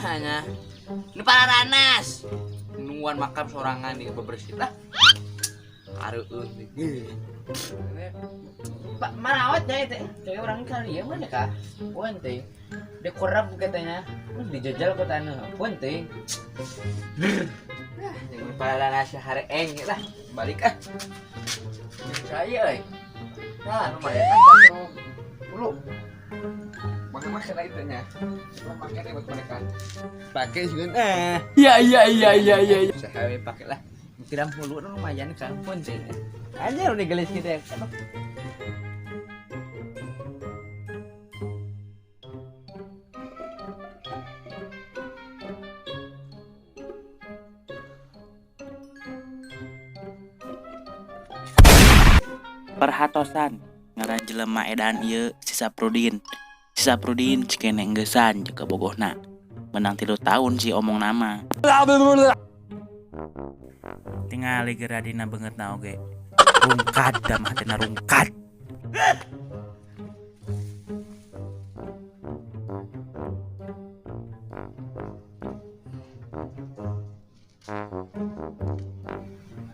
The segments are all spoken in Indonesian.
Hanya ini para ranas nungguan makam sorangan nih bebersih lah. Areueun Pak marawat ya itu. Kayak orang kali ya mana kah? Puente. Dekorab katanya. Dijajal kotana. Puente. Yang para ranas hari eng lah. Balik ah. Saya nah lumayan kan dulu pakai masker itu nya pakai buat mereka pakai juga iya saya pakai lah tidak mulu lumayan kan penting aja udah gelis gitu ya kan Perhatosan ngaran jelema edan ieu si Saprudin cikene enggesan jeung bogohna menang 3 tahun si omong nama tingali geradina beungeutna oge rungkad da mah teh rungkad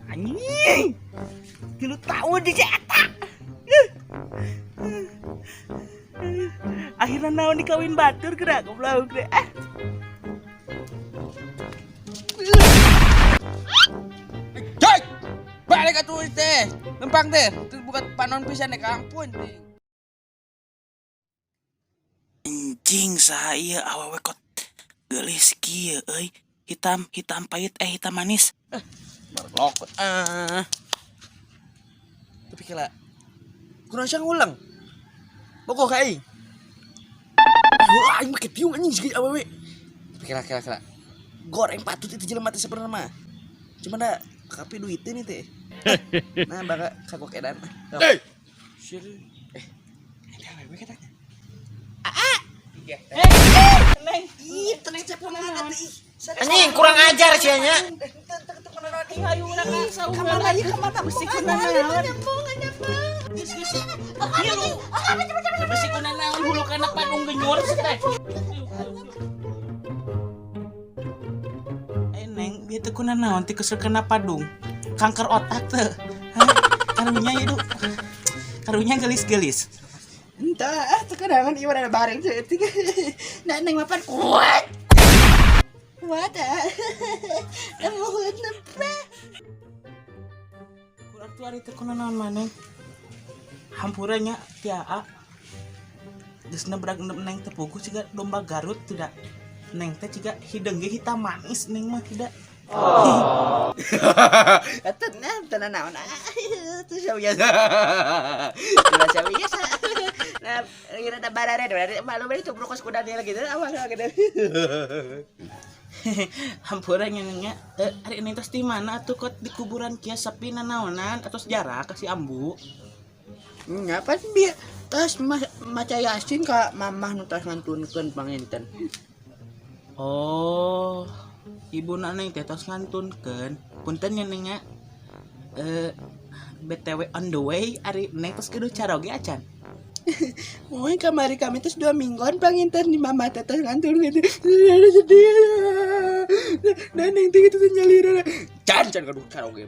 anjing 3 tahun di eta akhirnya naon dikawin batur gerak goblok deh Cek balik atuh teh lempang teh itu bukan panon pisan nek ampun anjing saha ieu awewe kot geulis kieu euy hitam pahit hitam manis marlokot tapi kala kurang sang ulang pokok kai aing make piung anjing sih awewe kira goreng patut itu jelema teh sebenarnya mah cuma da kapi duitnya nih teh nah bakal kagok edan sir ada awewe katanya neng ih tenang cepet anjing kurang ajar sih nya ayo urang saumur lagi kemana besi kunana nyambung besi kunana hulu kana padung genyor teh neng bieu teh kunana naon teh kesel kana padung kanker otak teh karunya ieu karunya gelis-gelis entah terkadangan ieu ada bareng teh nah neng mapan kuat wadah mohon apa kurang tuh ari teh kunana maneh hampuranya tiaa geusna berag neng teh puguh ciga domba Garut tidak neng teh ciga hidung ge hitam manis neng mah tidak eta nah tenan naon teu sawiya teu sawiya nah kira da barare malu bari tubruk kos kuda dia lagi awal lagi hampurannya nengnya hari ini tos di mana tuh kot di kuburan kia sepi nanaonan atau sejarah kasih ambu ngapa sih biar tas maca yasin ka mamah nu tas ngantunkeun panginten oh ibu neng teh tos ngantunkeun punten nya nengnya BTW on the way ari neng tos kudu caroge acan Woi kamari kami terus 2 mingguan panginten di mama teteh ngantur gitu sedih dan yang tinggi itu nyalira can kadung karaoke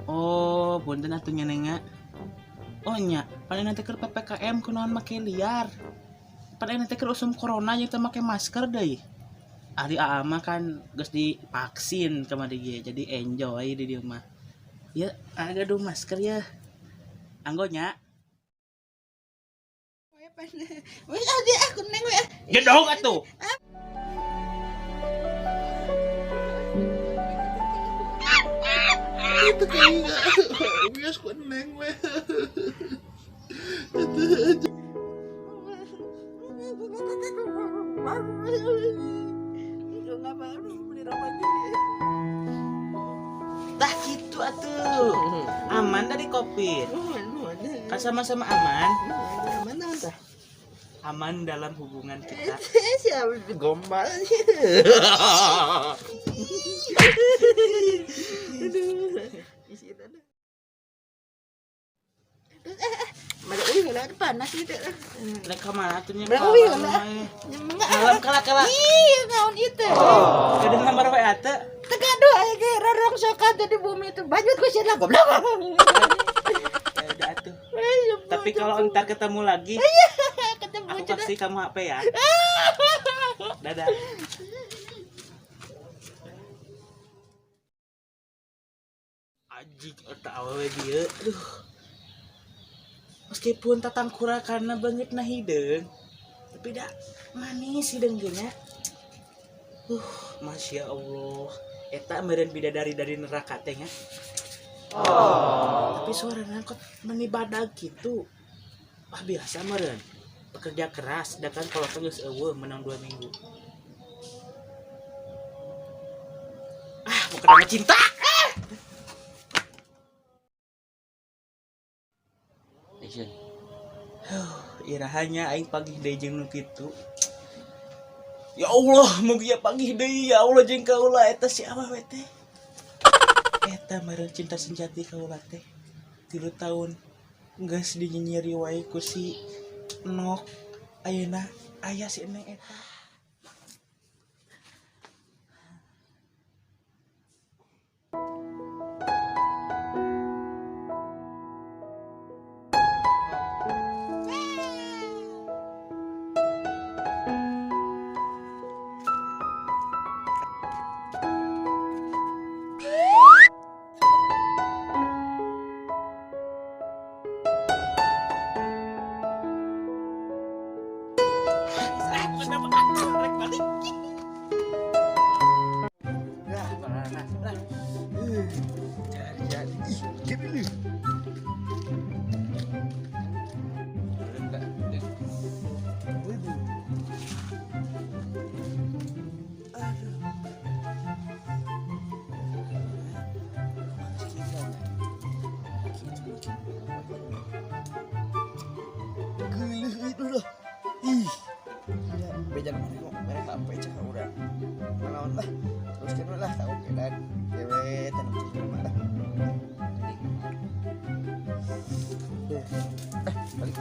oh punten atuh nya nenga oh nya paling nanti keur PPKM kunaon make liar paling nanti keur usum corona jeung teu make masker deui ari aa mah kan geus divaksin kamari ge jadi enjoy di dieu mah ya agak dong masker ya anggonya wes adi aku neng we gedong atuh itu kayak bias ku neng we itu ngapa beli rokok tah gitu atuh aman dari COVID kan sama-sama aman tah aman dalam hubungan kita siapa gombal Mana uih lah panas gitu. Lek kemana tuh nya? Mana uih lah. Malam kala-kala. Iya naon itu. Kada ngambar we ate. Tegaduh aya ge rorong sokan di bumi itu. Banjut ku sia goblok. Ya udah atuh. Tapi kalau entar ketemu lagi, Ketemu aku kasih kamu HP ya. Dadah. Anjing eta awewe dieu. Aduh. Meskipun tatang kura karena banget nah hideung, tapi dah manis hideung ge nya. Masya Allah. Eta meureun bidadari dari neraka teh nya. Tapi suarana kok menibadag gitu. Ah biasa meureun. Bekerja keras, sedangkan kalau geus eueuh menang 2 minggu. Bukan nama cinta. Irahannya aing pagih deui jeung nu kitu. Ya Allah, mugi pagih deui ya Allah jeung kaula eta si awewe teh. Eta meureun cinta sejati kaula teh. 3 tahun geus dinyinyiri wae ku si Nok. Ayeuna aya si Neng eta. Bejan mana kok mereka sampai cek urang. Naon lah. Terus kan lah tahu kedan dewe tanam cuma dah. Balik.